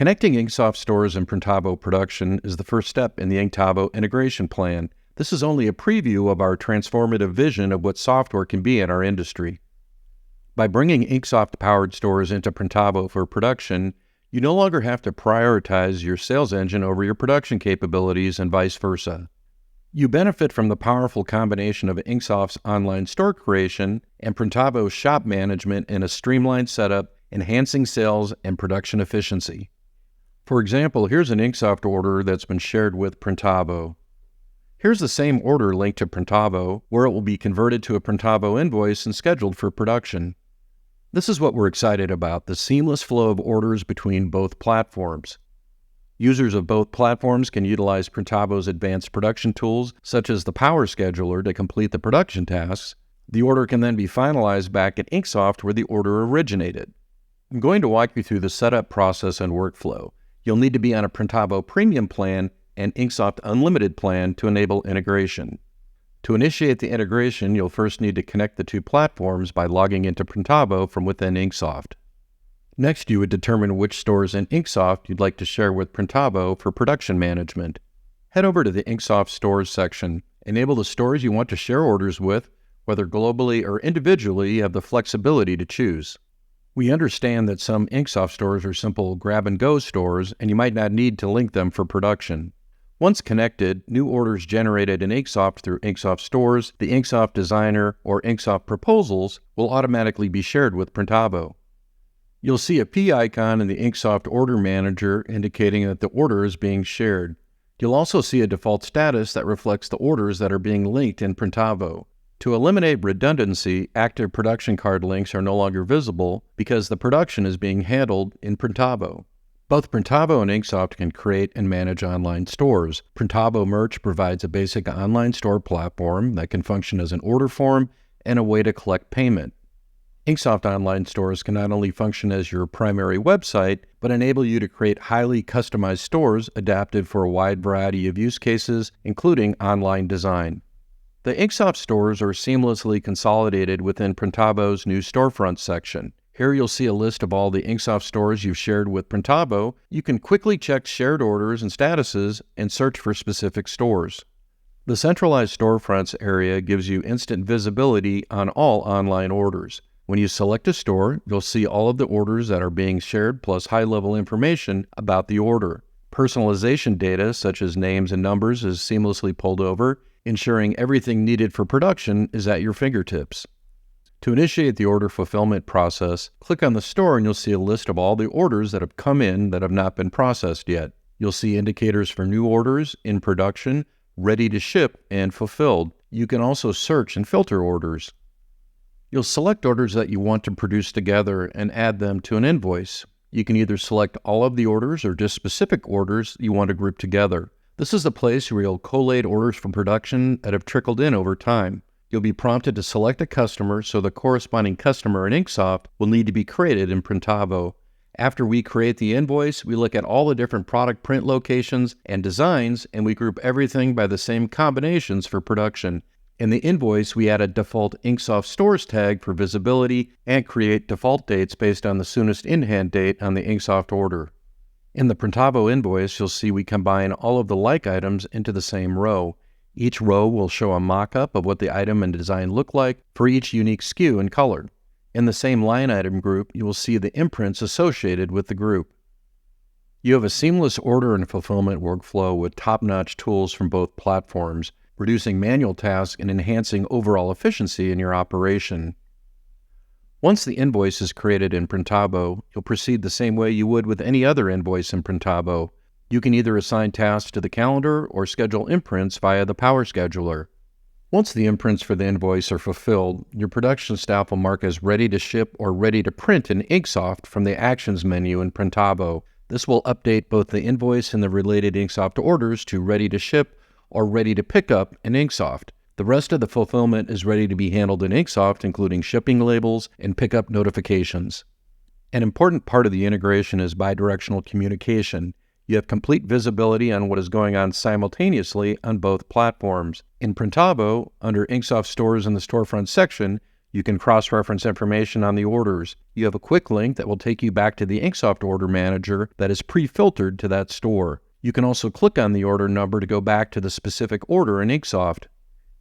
Connecting InkSoft stores and Printavo production is the first step in the Inktavo integration plan. This is only a preview of our transformative vision of what software can be in our industry. By bringing InkSoft-powered stores into Printavo for production, you no longer have to prioritize your sales engine over your production capabilities and vice versa. You benefit from the powerful combination of InkSoft's online store creation and Printavo's shop management in a streamlined setup, enhancing sales and production efficiency. For example, here's an InkSoft order that's been shared with Printavo. Here's the same order linked to Printavo, where it will be converted to a Printavo invoice and scheduled for production. This is what we're excited about, the seamless flow of orders between both platforms. Users of both platforms can utilize Printavo's advanced production tools, such as the Power Scheduler, to complete the production tasks. The order can then be finalized back at InkSoft where the order originated. I'm going to walk you through the setup process and workflow. You'll need to be on a Printavo Premium plan and InkSoft Unlimited plan to enable integration. To initiate the integration, you'll first need to connect the two platforms by logging into Printavo from within InkSoft. Next, you would determine which stores in InkSoft you'd like to share with Printavo for production management. Head over to the InkSoft Stores section. Enable the stores you want to share orders with, whether globally or individually. You have the flexibility to choose. We understand that some InkSoft stores are simple grab-and-go stores, and you might not need to link them for production. Once connected, new orders generated in InkSoft through InkSoft Stores, the InkSoft Designer, or InkSoft Proposals will automatically be shared with Printavo. You'll see a P icon in the InkSoft Order Manager indicating that the order is being shared. You'll also see a default status that reflects the orders that are being linked in Printavo. To eliminate redundancy, active production card links are no longer visible because the production is being handled in Printavo. Both Printavo and InkSoft can create and manage online stores. Printavo Merch provides a basic online store platform that can function as an order form and a way to collect payment. InkSoft online stores can not only function as your primary website, but enable you to create highly customized stores adapted for a wide variety of use cases, including online design. The InkSoft stores are seamlessly consolidated within Printavo's new Storefronts section. Here you'll see a list of all the InkSoft stores you've shared with Printavo. You can quickly check shared orders and statuses and search for specific stores. The centralized Storefronts area gives you instant visibility on all online orders. When you select a store, you'll see all of the orders that are being shared plus high-level information about the order. Personalization data, such as names and numbers, is seamlessly pulled over, ensuring everything needed for production is at your fingertips. To initiate the order fulfillment process, click on the store and you'll see a list of all the orders that have come in that have not been processed yet. You'll see indicators for new orders, in production, ready to ship, and fulfilled. You can also search and filter orders. You'll select orders that you want to produce together and add them to an invoice. You can either select all of the orders or just specific orders you want to group together. This is the place where you'll collate orders from production that have trickled in over time. You'll be prompted to select a customer, so the corresponding customer in InkSoft will need to be created in Printavo. After we create the invoice, we look at all the different product print locations and designs, and we group everything by the same combinations for production. In the invoice, we add a default InkSoft Stores tag for visibility and create default dates based on the soonest in-hand date on the InkSoft order. In the Printavo invoice, you'll see we combine all of the like items into the same row. Each row will show a mock-up of what the item and design look like for each unique SKU and color. In the same line item group, you will see the imprints associated with the group. You have a seamless order and fulfillment workflow with top-notch tools from both platforms, reducing manual tasks and enhancing overall efficiency in your operation. Once the invoice is created in Printavo, you'll proceed the same way you would with any other invoice in Printavo. You can either assign tasks to the calendar or schedule imprints via the Power Scheduler. Once the imprints for the invoice are fulfilled, your production staff will mark as ready to ship or ready to print in InkSoft from the Actions menu in Printavo. This will update both the invoice and the related InkSoft orders to ready to ship or ready to pick up in InkSoft. The rest of the fulfillment is ready to be handled in InkSoft, including shipping labels and pickup notifications. An important part of the integration is bi-directional communication. You have complete visibility on what is going on simultaneously on both platforms. In Printavo, under InkSoft Stores in the Storefront section, You can cross-reference information on the orders. You have a quick link that will take you back to the InkSoft Order Manager that is pre-filtered to that store. You can also click on the order number to go back to the specific order in InkSoft.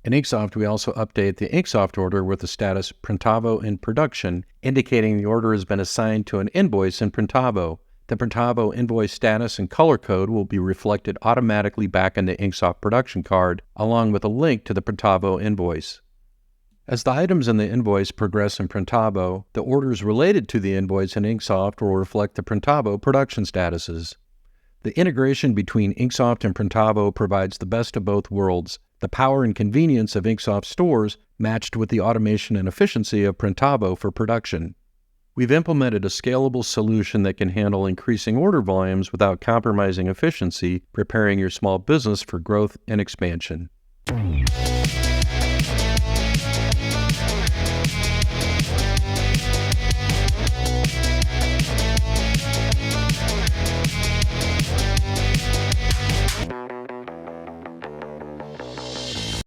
In InkSoft, we also update the InkSoft order with the status Printavo in production, indicating the order has been assigned to an invoice in Printavo. The Printavo invoice status and color code will be reflected automatically back in the InkSoft production card, along with a link to the Printavo invoice. As the items in the invoice progress in Printavo, the orders related to the invoice in InkSoft will reflect the Printavo production statuses. The integration between InkSoft and Printavo provides the best of both worlds, the power and convenience of InkSoft stores matched with the automation and efficiency of Printavo for production. We've implemented a scalable solution that can handle increasing order volumes without compromising efficiency, preparing your small business for growth and expansion.